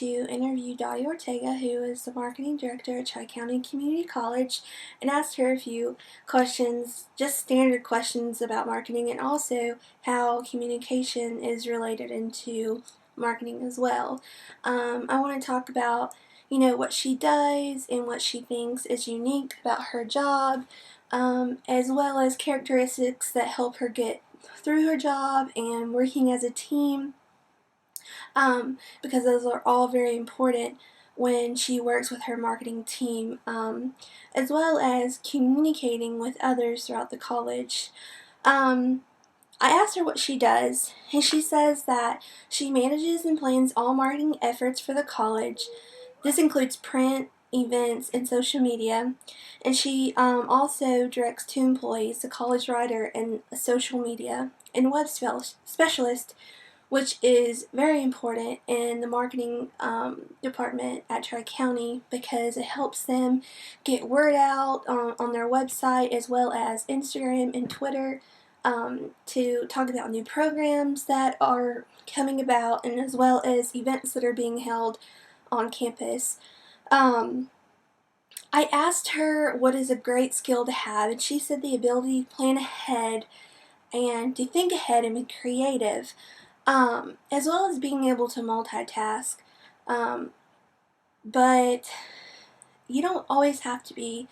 to interview Dotie Oretga, who is the marketing director at Tri-County Community College, and asked her a few questions, just standard questions about marketing, and also how communication is related into marketing as well. I want to talk about, what she does and what she thinks is unique about her job, as well as characteristics that help her get through her job and working as a team, because those are all very important when she works with her marketing team, as well as communicating with others throughout the college. I asked her what she does, and she says that she manages and plans all marketing efforts for the college. This includes print, events, and social media, and she also directs two employees, a college writer and a social media and web specialist, which is very important in the marketing department at Tri-County, because it helps them get word out on their website, as well as Instagram and Twitter, to talk about new programs that are coming about, and as well as events that are being held on campus. I asked her what is a great skill to have, and she said the ability to plan ahead and to think ahead and be creative, as well as being able to multitask. But you don't always have to be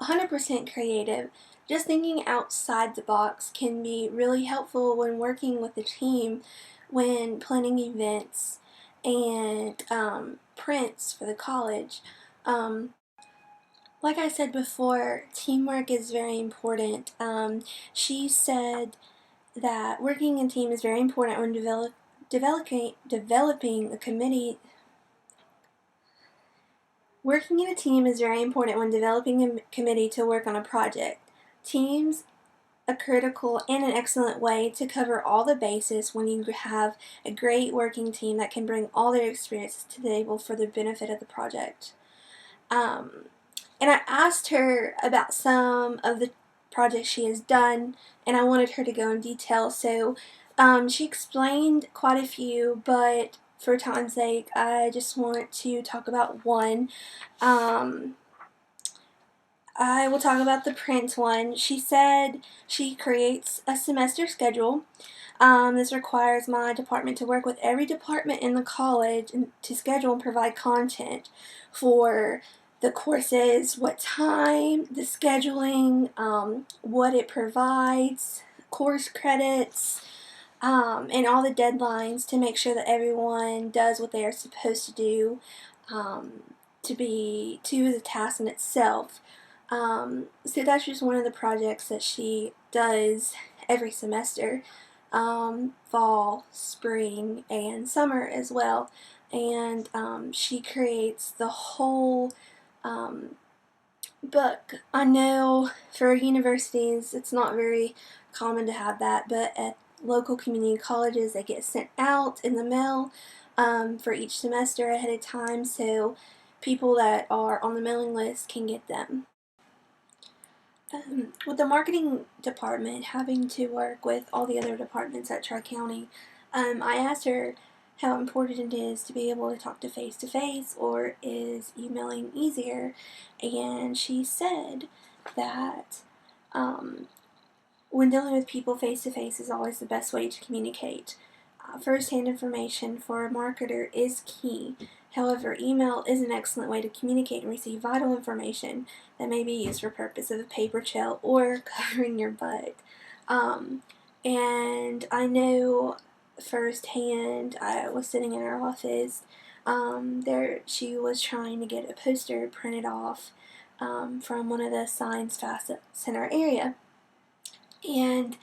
100% creative. Just thinking outside the box can be really helpful when working with a team, when planning events and prints for the college. Like I said before, teamwork is very important. She said that working in team is very important when developing a committee. Working in a team is very important when developing a committee to work on a project. Teams a critical and an excellent way to cover all the bases when you have a great working team that can bring all their experiences to the table for the benefit of the project. And I asked her about some of the projects she has done, and I wanted her to go in detail, so she explained quite a few, but for time's sake, I just want to talk about one. I will talk about the print one. She said she creates a semester schedule. This requires my department to work with every department in the college and to schedule and provide content for the courses, what time, the scheduling, what it provides, course credits, and all the deadlines to make sure that everyone does what they are supposed to do, to the task in itself. So that's just one of the projects that she does every semester, fall, spring, and summer as well. And she creates the whole book. I know for universities it's not very common to have that, but at local community colleges they get sent out in the mail for each semester ahead of time, so people that are on the mailing list can get them. With the marketing department having to work with all the other departments at Tri-County, I asked her how important it is to be able to talk to face, or is emailing easier, and she said that when dealing with people face to face is always the best way to communicate. First-hand information for a marketer is key. However, email is an excellent way to communicate and receive vital information that may be used for purpose of a paper trail or covering your butt. And I know firsthand, I was sitting in her office, she was trying to get a poster printed off from one of the Science Facets in our area. And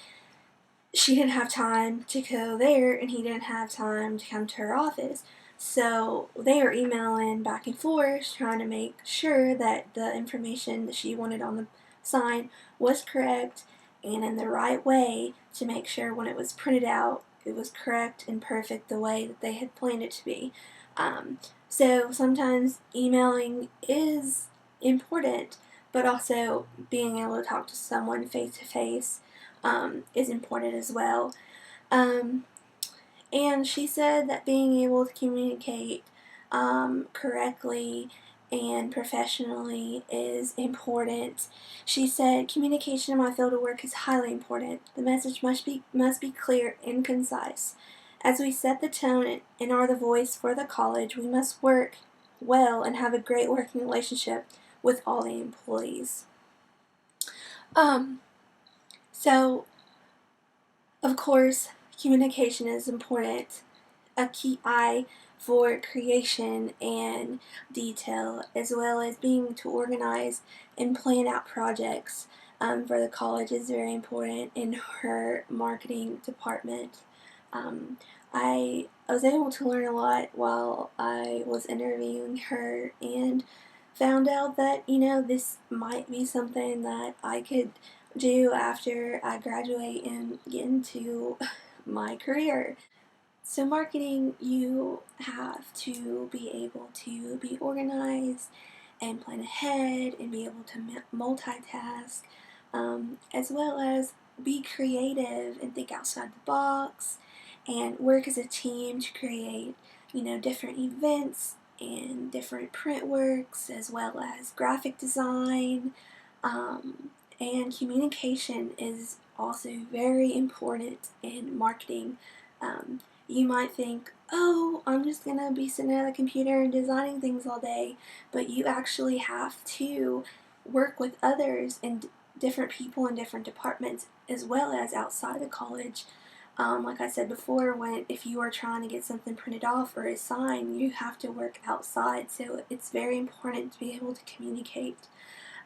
she didn't have time to go there, and he didn't have time to come to her office. So they were emailing back and forth, trying to make sure that the information that she wanted on the sign was correct and in the right way, to make sure when it was printed out, it was correct and perfect the way that they had planned it to be. So sometimes emailing is important, but also being able to talk to someone face to face is important as well. And she said that being able to communicate correctly and professionally is important. She said, "Communication in my field of work is highly important. The message must be clear and concise. As we set the tone and are the voice for the college, we must work well and have a great working relationship with all the employees." Um, so, of course, communication is important. A key eye for creation and detail, as well as being to organize and plan out projects for the college is very important in her marketing department. Um, I was able to learn a lot while I was interviewing her and found out that, this might be something that I could do after I graduate and get into my career. So marketing, you have to be able to be organized and plan ahead and be able to multitask, as well as be creative and think outside the box and work as a team to create, different events and different print works, as well as graphic design. Um, and communication is also very important in marketing. Um, you might think, oh, I'm just going to be sitting at a computer and designing things all day, but you actually have to work with others and different people in different departments, as well as outside of college. Like I said before, if you are trying to get something printed off or a sign, you have to work outside, so it's very important to be able to communicate.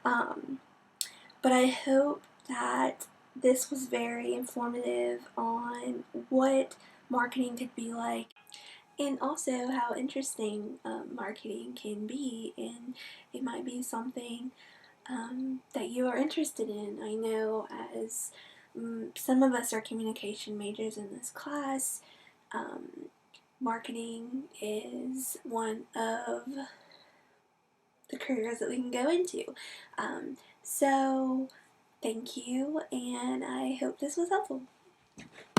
Um, but I hope that this was very informative on what marketing could be like, and also how interesting marketing can be, and it might be something that you are interested in. I know as some of us are communication majors in this class, marketing is one of the careers that we can go into. So thank you, and I hope this was helpful.